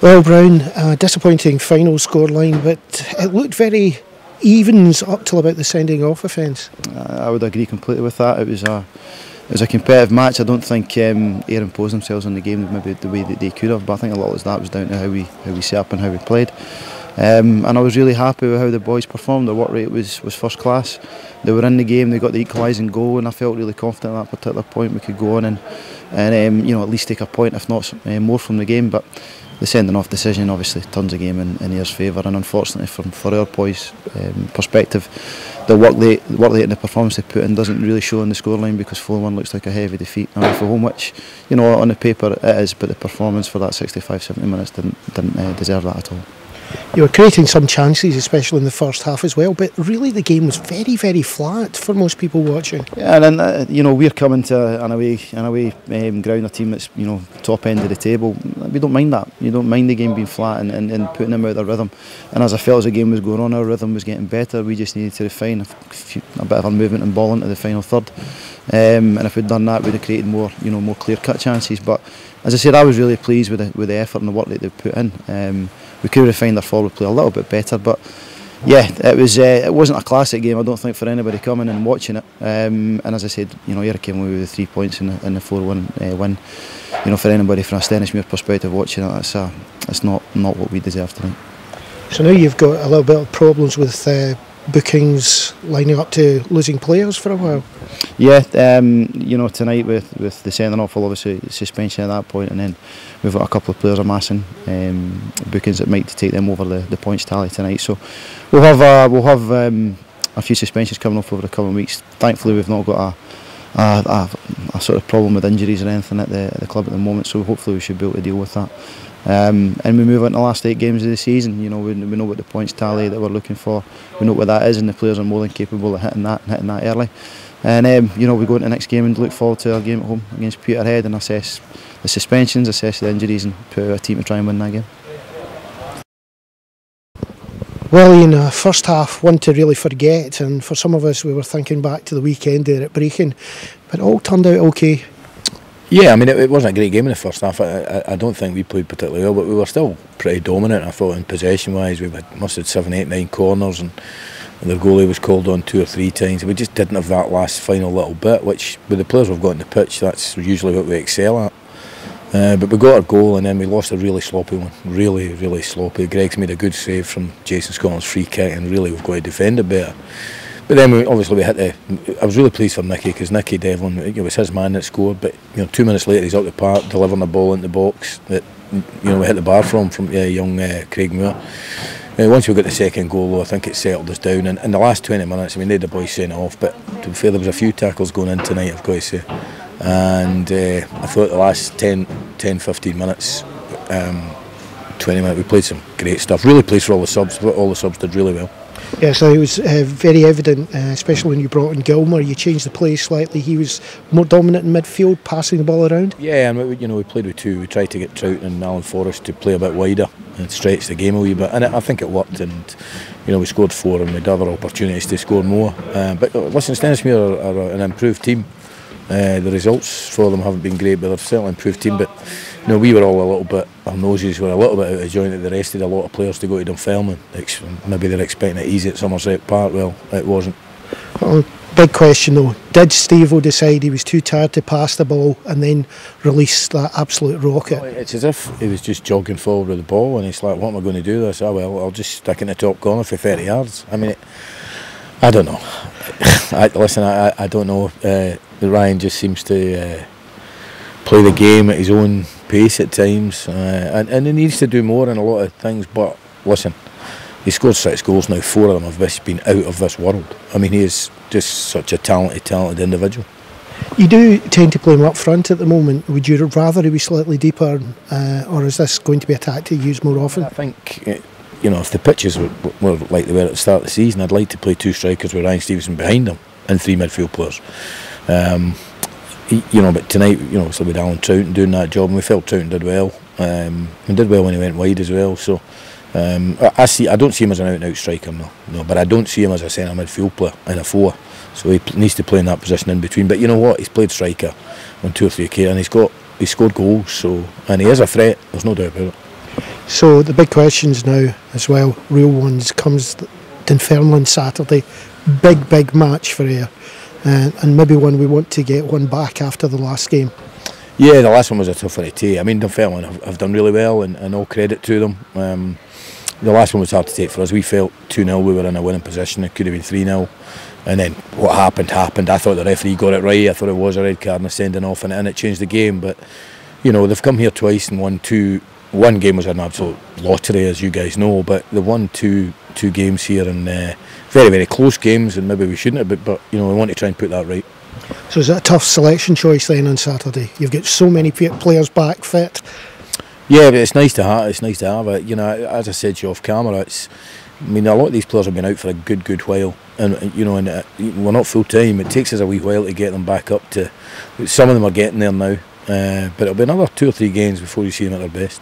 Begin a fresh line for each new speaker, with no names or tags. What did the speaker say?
Well, Brown, a disappointing final scoreline, but it looked very evens up till about the sending off offence.
I would agree completely with that. It was a competitive match. I don't think Ayr imposed themselves on the game maybe the way that they could have, but I think a lot of that was down to how we set up and how we played. And I was really happy with how the boys performed. Their work rate was first class. They were in the game. They got the equalising goal, and I felt really confident at that particular point we could go on and at least take a point, if not more, from the game. But the sending off decision obviously turns the game in Ayr's favour, and unfortunately for our boys' perspective, the work rate and the performance they put in doesn't really show on the scoreline, because 4-1 looks like a heavy defeat for home, which on the paper it is, but the performance for that 65-70 minutes didn't deserve that at all.
You were creating some chances, especially in the first half as well, but really the game was very, very flat for most people watching.
Yeah, and then we're coming to an away ground, a team that's top end of the table. We don't mind that. You don't mind the game being flat and putting them out of their rhythm. And as I felt as the game was going on, our rhythm was getting better. We just needed to refine a bit of our movement and ball into the final third. And if we'd done that, we'd have created more clear-cut chances. But as I said, I was really pleased with the effort and the work that they put in. We could have refined our forward play a little bit better, but yeah, it wasn't a classic game, I don't think, for anybody coming and watching it. And as I said, Ayr came away with the 3 points in the 4-1 win. For anybody from a Stenhousemuir perspective watching it, it's not what we deserve tonight.
So now you've got a little bit of problems with bookings lining up to losing players for a while.
Yeah, tonight with the sending off, obviously suspension at that point, and then we've got a couple of players amassing bookings that might take them over the points tally tonight. So we'll have a few suspensions coming up over the coming weeks. Thankfully, we've not got a sort of problem with injuries or anything at the club at the moment. So hopefully we should be able to deal with that. And we move on to the last 8 games of the season. We know what the points tally that we're looking for. We know what that is, and the players are more than capable of hitting that early. And we go into the next game and look forward to our game at home against Peterhead and assess the suspensions, assess the injuries, and put out a team to try and win that game.
Well, Ian, first half, one to really forget, and for some of us we were thinking back to the weekend there at Brecon, but it all turned out okay.
Yeah, I mean, it wasn't a great game in the first half. I don't think we played particularly well, but we were still pretty dominant. I thought in possession-wise, we must have had 7, 8, 9 corners, and their goalie was called on 2 or 3 times. We just didn't have that last final little bit, which with the players we've got on the pitch, that's usually what we excel at. But we got our goal, and then we lost a really sloppy one. Really, really sloppy. Greg's made a good save from Jason Scotland's free kick, and really we've got to defend it better. But then we hit the. I was really pleased for Nicky, because Nicky Devlin, it was his man that scored. But 2 minutes later, he's out the park delivering a ball into the box that we hit the bar from young Craig Moore. Once we got the second goal, though, I think it settled us down. And in the last 20 minutes, I mean, they had the boys sent off, but to be fair, there was a few tackles going in tonight, I've got to say. And I thought the last 10-15 minutes, 20 minutes, we played some great stuff. Really pleased for all the subs. All the subs did really well.
Yes, it was very evident, especially when you brought in Gilmer. You changed the play slightly. He was more dominant in midfield, passing the ball around.
Yeah, and we played with 2. We tried to get Trout and Alan Forrest to play a bit wider and stretch the game a wee bit, and I think it worked. And we scored 4, and we had other opportunities to score more. But listen, Stenhousemuir are an improved team. The results for them haven't been great, but they're certainly an improved team. But we were all a little bit, our noses were a little bit out of joint at the rest of a lot of players to go to Dunfermline. Maybe they're expecting it easy at Somerset Park. Well, it wasn't.
Well, big question though, did Steve-O decide he was too tired to pass the ball and then release that absolute rocket?
Well, it's as if he was just jogging forward with the ball, and he's like, what am I going to do this? Oh well, I'll just stick in the top corner for 30 yards. I mean, I don't know. I don't know. Ryan just seems to play the game at his own pace at times, and he needs to do more in a lot of things. But listen, he scored 6 goals now. 4 of them have been out of this world. I mean, he is just such a talented individual.
You do tend to play him up front at the moment. Would you rather he be slightly deeper, or is this going to be a tactic used more often?
I think if the pitches were like they were at the start of the season, I'd like to play 2 strikers with Ryan Stevenson behind them and 3 midfield players. But tonight, obviously with Alan Troughton doing that job, and we felt Troughton did well. And did well when he went wide as well. So I don't see him as an out-and-out striker, no. But I don't see him as a centre midfield player in a 4. So he needs to play in that position in between. But you know what? He's played striker on 2 or 3 occasions, and he's scored goals. So, and he is a threat. There's no doubt about it.
So the big questions now as well, real ones, comes Dunfermline Saturday. Big match for Ayr, and maybe one we want to get one back after the last game.
Yeah, the last one was a tougher to take. I mean, Dunfermline have done really well, and all credit to them. The last one was hard to take for us. We felt 2-0, we were in a winning position. It could have been 3-0. And then what happened. I thought the referee got it right. I thought it was a red card and a sending off, and it changed the game. But, you know, they've come here twice and won two. One game was an absolute lottery, as you guys know, but they won two games here, and very close games, and maybe we shouldn't have, but you know, we want to try and put that right.
So is it a tough selection choice then on Saturday? You've got so many players back fit. Yeah,
but it's nice to have. It's nice to have it. You know, as I said to you off camera, I mean, a lot of these players have been out for a good while, and you know, and we're not full time. It takes us a wee while to get them back up to. Some of them are getting there now, but it'll be another 2 or 3 games before you see them at their best.